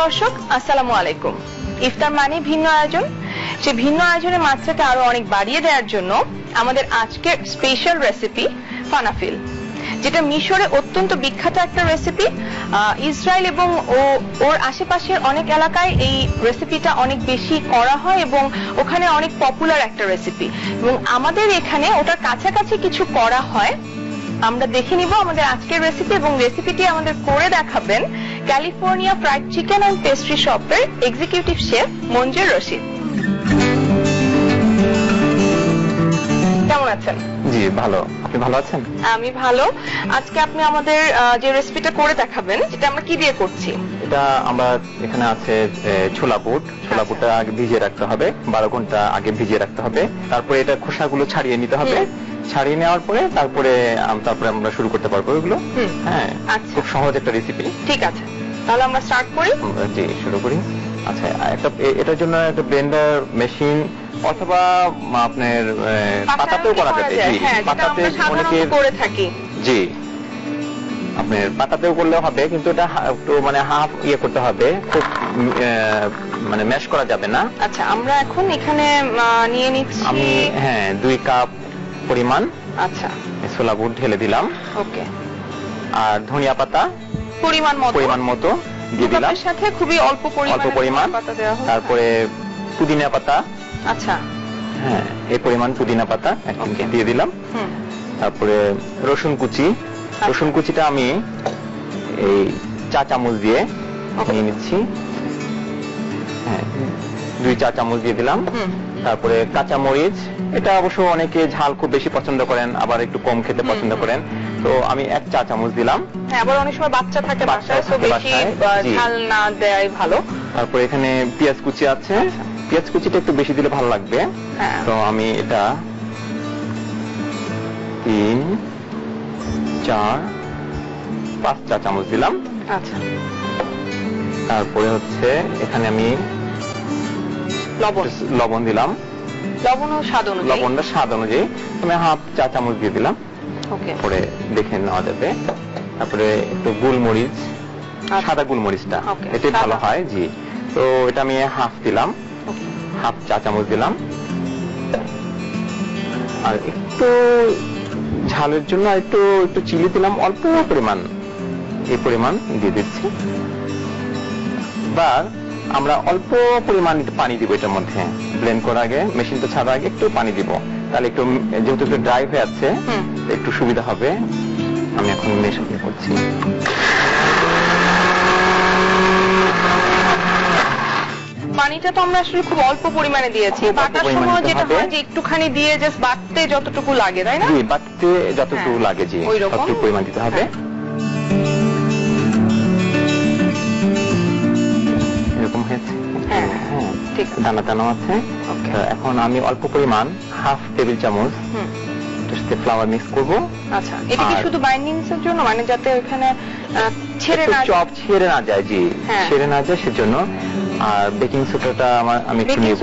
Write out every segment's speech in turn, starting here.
দর্শক আসসালামু আলাইকুম। ইফতার মানে ভিন্ন আয়োজন, সেই ভিন্ন আয়োজনের মাত্রাকে আরো অনেক বাড়িয়ে দেওয়ার জন্য আমাদের আজকের স্পেশাল রেসিপি ফানাফিল, যেটা মিশরে অত্যন্ত বিখ্যাত একটা রেসিপি। ইসরায়েল এবং ওর আশেপাশের অনেক এলাকায় এই রেসিপিটা অনেক বেশি করা হয় এবং ওখানে অনেক পপুলার একটা রেসিপি, এবং আমাদের এখানে ওটার কাছাকাছি কিছু করা হয়। আমরা দেখে নিব আমাদের আজকের রেসিপি, এবং রেসিপিটি আমাদের করে দেখাবেন California fried chicken and pastry শপের এক্সিকিউটিভ শেফ মঞ্জুর রশিদ। কেমন আছেন? জি ভালো, আপনি ভালো আছেন? আমি ভালো। আজকে আপনি আমাদের যে রেসিপিটা করে দেখাবেন, যেটা আমরা কি দিয়ে করছি? এটা আমরা এখানে আছে ছোলা বুট। ছোলা বুটটা আগে ভিজিয়ে রাখতে হবে, 12 ঘন্টা আগে ভিজিয়ে রাখতে হবে। তারপরে এটা খোসাগুলো ছাড়িয়ে নিতে হবে। ছাড়িয়ে নেওয়ার পরে তারপরে আমরা শুরু করতে পারবো এগুলো। হ্যাঁ, খুব সহজ একটা রেসিপি। ঠিক আছে, তাহলে আমরা স্টার্ট করি। জি শুরু করি। আচ্ছা, এটার জন্য একটা ব্লেন্ডার মেশিন অথবা আপনার পাতাতেও করা যাবে। জি, পাতাতে অনেকে করে থাকি। জি, আপনার পাতাতেও করলেও হবে, কিন্তু এটা একটু মানে হাফ করতে হবে, খুব মানে ম্যাশ করা যাবে না। আচ্ছা, আমরা এখন এখানে নিয়ে নিচ্ছি আমি 2 কাপ পরিমাণ। আচ্ছা, ছোলা বুট ঢেলে দিলাম। ওকে। আর ধনিয়া পাতা পরিমাণ মতো দিয়ে দিলাম, সাথে খুবই অল্প পরিমাণ পাতা দেওয়া হবে। তারপরে পুদিনা পাতা। আচ্ছা, হ্যাঁ, এই পরিমাণ পুদিনা পাতা দিয়ে দিলাম। তারপরে রসুন কুচি। রসুন কুচিটা আমি এই 4 চামচ দিয়ে নিয়ে নিচ্ছি। হ্যাঁ, 2 চা চামচ দিয়ে দিলাম। তারপরে কাঁচা মরিচ, এটা অবশ্য অনেকে ঝাল খুব বেশি পছন্দ করেন, আবার একটু কম খেতে পছন্দ করেন, তো আমি 1 চা চামচ দিলাম। হ্যাঁ, আবার অনেক সময় বাচ্চা থাকে বাসায়, তো বেশি ঝাল না দেওয়াই ভালো। তারপরে এখানে পেঁয়াজ কুচি আছে। পেঁয়াজ কুচিটা একটু বেশি দিলে ভালো লাগবে, তো আমি এটা 3, 4, 5 চা চামচ দিলাম। আচ্ছা, তারপরে হচ্ছে এখানে আমি লবণ দিলাম। লবণটা স্বাদ অনুযায়ী আমি হাফ চা চামচ দিয়ে দিলাম। পরে দেখে নেওয়া যাবে। তারপরে একটু গোলমরিচ, সাদা গোলমরিচটা, এটাই ভালো হয়। জি, তো এটা আমি হাফ দিলাম, হাফ চা চামচ দিলাম। আর একটু ঝালের জন্য একটু চিলি দিলাম, অল্প পরিমাণ, এই পরিমাণ দিয়ে দিচ্ছি। এবার আমরা অল্প পরিমাণ পানি দিব এটার মধ্যে, ব্লেন্ড করার আগে, মেশিনটা ছাড়ার আগে একটু পানি দিব, তাহলে একটু যেহেতু একটু ড্রাই হয়ে আছে একটু সুবিধা হবে। আমি এখন মেশাতে করছি। পানিটা তো আমরা আসলে খুব অল্প পরিমাণে দিয়েছি, বাটার সময় যেটা হয় যে একটুখানি দিয়ে জাস্ট বাটতে যতটুকু লাগে, তাই না? জি, বাটতে যতটুকু লাগে, জি, ততটুকু পরিমাণ দিতে হবে। এরকম হয়েছে। হ্যাঁ, ঠিক আছে, দানা দানা আছে। এখন আমি অল্প পরিমাণ হাফ টেবিল চামচ ফ্লাওয়ার মিক্স করব। আচ্ছা, এটা কি শুধু বাইন্ডিংস এর জন্য, মানে যাতে ওখানে ছেড়ে না যায়? জি, ছেড়ে না যায় সেজন্য। আর বেকিং সোডাটা আমি একটু নেব।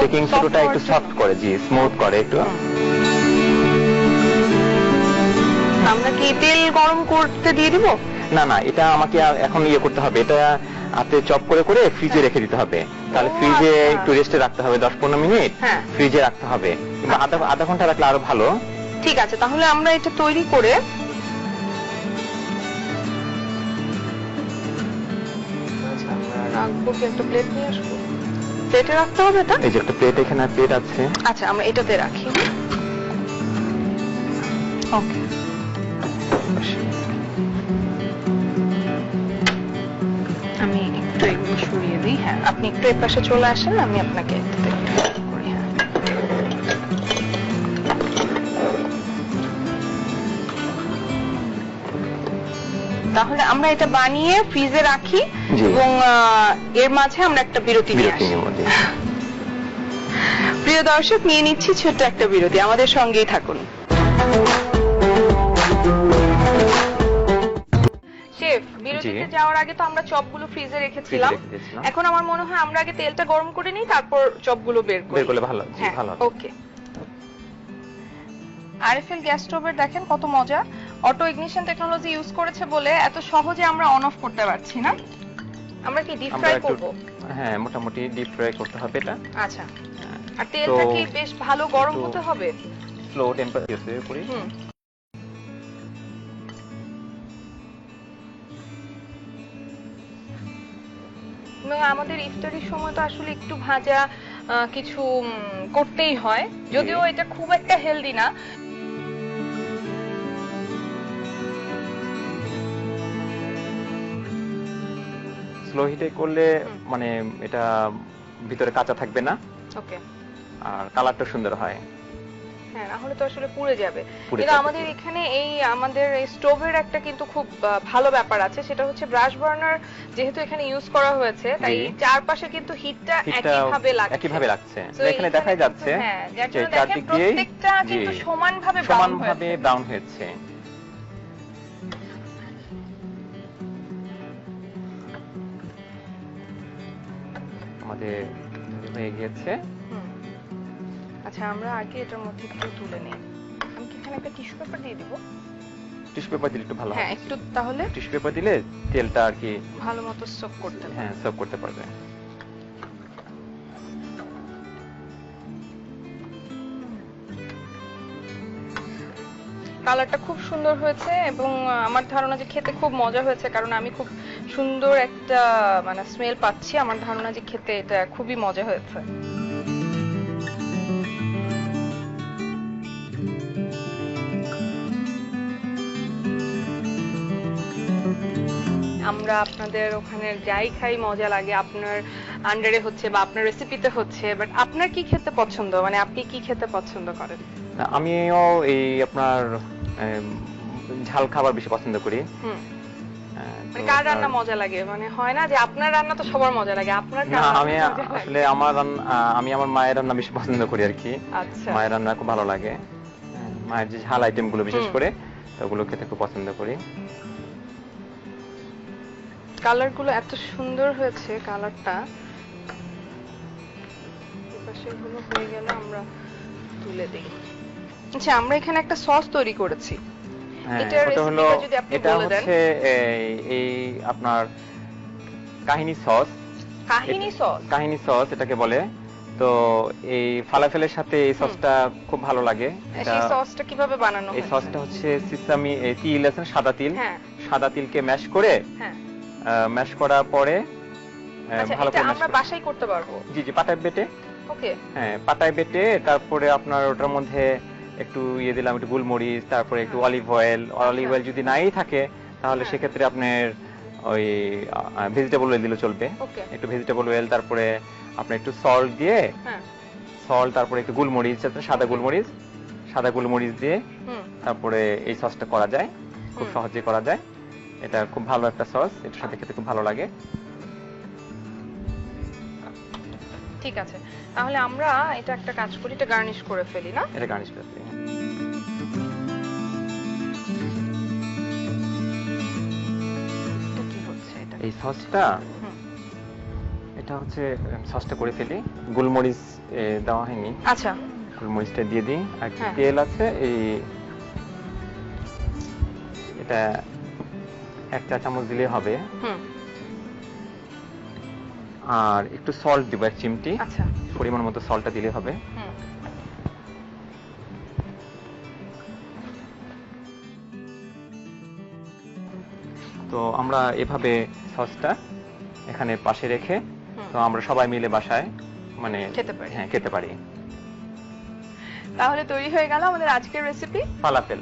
বেকিং সোডাটা একটু সফট করে, জি, স্মুথ করে একটু। আমরা কি তেল গরম করতে দিয়ে দিব? না, এটা আমাকে এখন করতে হবে, এটা হাতে চপ করে করে ফ্রিজে রেখে দিতে হবে। তাহলে ফ্রিজে একটু রেস্টে রাখতে হবে, 10-15 মিনিট ফ্রিজে রাখতে হবে, আধা ঘন্টা রাখলে আরো ভালো। ঠিক আছে, তাহলে আমরা এটা তৈরি করে রাখবো। কি একটা প্লেট নিয়ে আসবো? প্লেটে রাখতে হবে এটা? এই যে একটা প্লেট, এখানে প্লেট আছে। আচ্ছা, আমরা এটাতে রাখি। ওকে, আমি একটু এগুলো সরিয়ে দিই। হ্যাঁ, আপনি একটু এই পাশে চলে আসেন, আমি আপনাকে করি। হ্যাঁ, তাহলে আমরা এটা বানিয়ে ফ্রিজে রাখি, এবং এর মাঝে আমরা একটা বিরতি নিয়ে আসি। প্রিয় দর্শক, নিয়ে নিচ্ছি ছোট্ট একটা বিরতি, আমাদের সঙ্গেই থাকুন। শেফ, বিরতিতে যাওয়ার আগে তো আমরা চপগুলো ফ্রিজে রেখেছিলাম, এখন আমার মনে হয় আমরা আগে তেলটা গরম করে নিই, তারপর চপগুলো বের করলে ভালো। ভালো, ওকে। আরএফএল গ্যাস স্টোভের দেখেন কত মজা, অটো ইগনিশন টেকনোলজি ইউজ করেছে বলে এত সহজে আমরা অন অফ করতে পারছি না। আমরা কি ডিপ ফ্রাই করব? হ্যাঁ, মোটামুটি ডিপ ফ্রাই করতে হবে এটা। আচ্ছা, আর তেলটা কি বেশ ভালো গরম হতে হবে? স্লো টেম্পারেচারে করি। এবং আমাদের ইফতারির সময় তো আসলে একটু ভাজা কিছু করতেই হয়, যদিও এটা খুব একটা হেলদি না। স্লো হিটে করলে মানে এটা ভিতরে কাঁচা থাকবে না। ওকে। আর কালারটা সুন্দর হয়। হ্যাঁ, না হলে তো আসলে পুড়ে যাবে। কিন্তু আমাদের এখানে এই আমাদের এই স্টোভের একটা কিন্তু খুব ভালো ব্যাপার আছে, সেটা হচ্ছে ব্রাশ বার্নার যেহেতু এখানে ইউজ করা হয়েছে, তাই চারপাশে কিন্তু হিটটা একইভাবে লাগছে। এখানে দেখাই যাচ্ছে যে চারদিক দিয়ে প্রত্যেকটা কিন্তু সমানভাবে ব্রাউন হয়েছে। আমাদের হয়ে গেছে। আচ্ছা, আমরা আগে এটার মধ্যে একটু তুলে নেই। আমি কি এখানে একটা টিস্যু পেপার দিয়ে দিব? টিস্যু পেপার দিলে একটু ভালো হয়। হ্যাঁ, একটু তাহলে টিস্যু পেপার দিলে তেলটা আর কি ভালো মতো সোক করতে পারবে। হ্যাঁ, সোক করতে পারবে। কালারটা খুব সুন্দর হয়েছে এবং আমার ধারণা যে খেতে খুব মজা হয়েছে, কারণ আমি খুব সুন্দর একটা মানে স্মেল পাচ্ছি। আমার ধারণা যে খেতে এটা খুবই মজা হয়েছে। আমরা আপনাদের ওখানে যাই খাই মজা লাগে, আপনার আন্ডারে হচ্ছে বা আপনার রেসিপিতে হচ্ছে, বাট আপনার কি খেতে পছন্দ, মানে আপনি কি খেতে পছন্দ করেন? আমিও এই আপনার ঝাল খাবার বেশি পছন্দ করি। মানে কার রান্না মজা লাগে? মানে হয় না যে আপনার রান্না তো সবার মজা লাগে, আপনার না, আমি আসলে আমি আমার মায়ের রান্না বেশি পছন্দ করি আর কি। আচ্ছা, মায়ের রান্না খুব ভালো লাগে। মায়ের যে ঝাল আইটেম গুলো বিশেষ করে ওগুলো খেতে খুব পছন্দ করি। কালার গুলো এত সুন্দর হয়েছে, কালারটা এপাশে গুলো হয়ে গেল, আমরা তুলে দেই। আচ্ছা, আমরা এখানে একটা সস তৈরি করেছি। এটা হচ্ছে এই আপনার কাহিনী সস। কাহিনী সস এটাকে বলে। তো এই ফালাফেলের সাথে এই সসটা খুব ভালো লাগে। এই সসটা কিভাবে বানানো হয়? এই সসটা হচ্ছে সিসামি তিল আছে, সাদা তিল। সাদা তিলকে ম্যাশ করে, ম্যাশ করার পরে ভালো করে আমরা বাসায় করতে পারবো। জি, পাটায় বেটে। ওকে। হ্যাঁ, পাটায় বেটে তারপরে আপনার ওটার মধ্যে একটু দিলাম, একটু গোলমরিচ, তারপরে একটু অলিভ অয়েল। অলিভ অয়েল যদি নাই থাকে তাহলে সেক্ষেত্রে আপনার ওই ভেজিটেবল অয়েল দিলে চলবে। একটু ভেজিটেবল অয়েল, তারপরে আপনি একটু সল্ট দিয়ে, তারপরে একটু গোলমরিচ, সাদা গোলমরিচ দিয়ে তারপরে এই সসটা করা যায়, খুব সহজে করা যায়। এটা খুব ভালো একটা সস, এটার সাথে খেতে খুব ভালো লাগে। ঠিক আছে, তাহলে আমরা এটা একটা কাজ করি, এটা গার্নিশ করে ফেলি না? এটা গার্নিশ করে ফেলি। কি হচ্ছে এটা? এই সসটা, এটা হচ্ছে সসটা করে ফেলি। গোলমরিচ দেওয়া হয়নি। আচ্ছা, গোলমরিচটা দিয়ে দিই। আর তেল আছে, এই এটা 1 চা চামচ দিলে হবে। আর একটু সল্ট দিব, 1 চিমটি। আচ্ছা, পরিমাণ মতো সল্টটা দিলে হবে। তো আমরা এভাবে সসটা এখানে পাশে রেখে তো আমরা সবাই মিলে বাসায় মানে খেতে পারি। তাহলে তৈরি হয়ে গেল আমাদের আজকের রেসিপি ফালাফেল।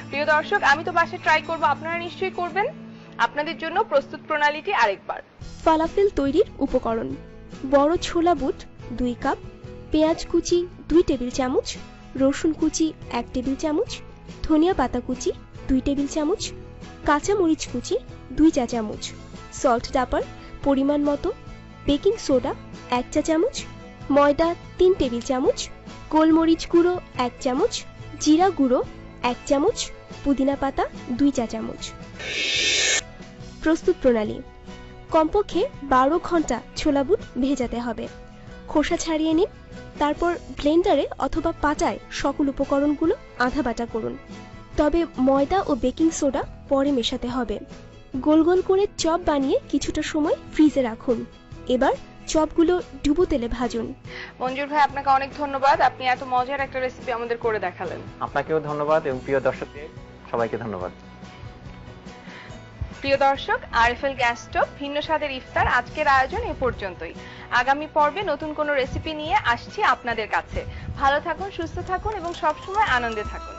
প্রিয় দর্শক, আমি তো বাসায় ট্রাই করব, আপনারা নিশ্চয়ই করবেন। আপনাদের জন্য প্রস্তুত প্রণালীটি আরেকবার। ফালাফেল তৈরির উপকরণ: বড় ছোলা বুট 2 কাপ, পেঁয়াজ কুচি 2 টেবিল চামচ, রসুন কুচি 1 টেবিল চামচ, ধনিয়া পাতা কুচি 2 টেবিল চামচ, কাঁচা মরিচ কুচি 2 চা চামচ, সল্ট ডাপার পরিমাণ মতো, বেকিং সোডা 1 চা চামচ, ময়দা 3 টেবিল চামচ, গোলমরিচ গুঁড়ো 1 চামচ, জিরা গুঁড়ো 1 চামচ, পুদিনা পাতা 2 চা চামচ। প্রস্তুত প্রণালী: কমপক্ষে 12 ঘন্টা ছোলা বুট ভেজাতে হবে। খোসা ছাড়িয়ে নিন, তারপর ব্লেন্ডারে অথবা পাটায় সকল উপকরণগুলো আধা বাটা করুন। তবে ময়দা ও বেকিং সোডা পরে মেশাতে হবে। গোল গোল করে চপ বানিয়ে কিছুটা সময় ফ্রিজে রাখুন। এবার চপগুলো ডুবো তেলে ভাজুন। মঞ্জুর ভাই, আপনাকে অনেক ধন্যবাদ, আপনি এত মজার একটা রেসিপি আমাদের করে দেখালেন। আপনাকেও ধন্যবাদ এবং প্রিয় দর্শকদের সবাইকে ধন্যবাদ। প্রিয় দর্শক, আরএফএল গ্যাস স্টোভ ভিন্ন স্বাদের ইফতার আজকের আয়োজন এ পর্যন্তই। আগামী পর্বে নতুন কোনো রেসিপি নিয়ে আসছি আপনাদের কাছে। ভালো থাকুন, সুস্থ থাকুন এবং সবসময় আনন্দে থাকুন।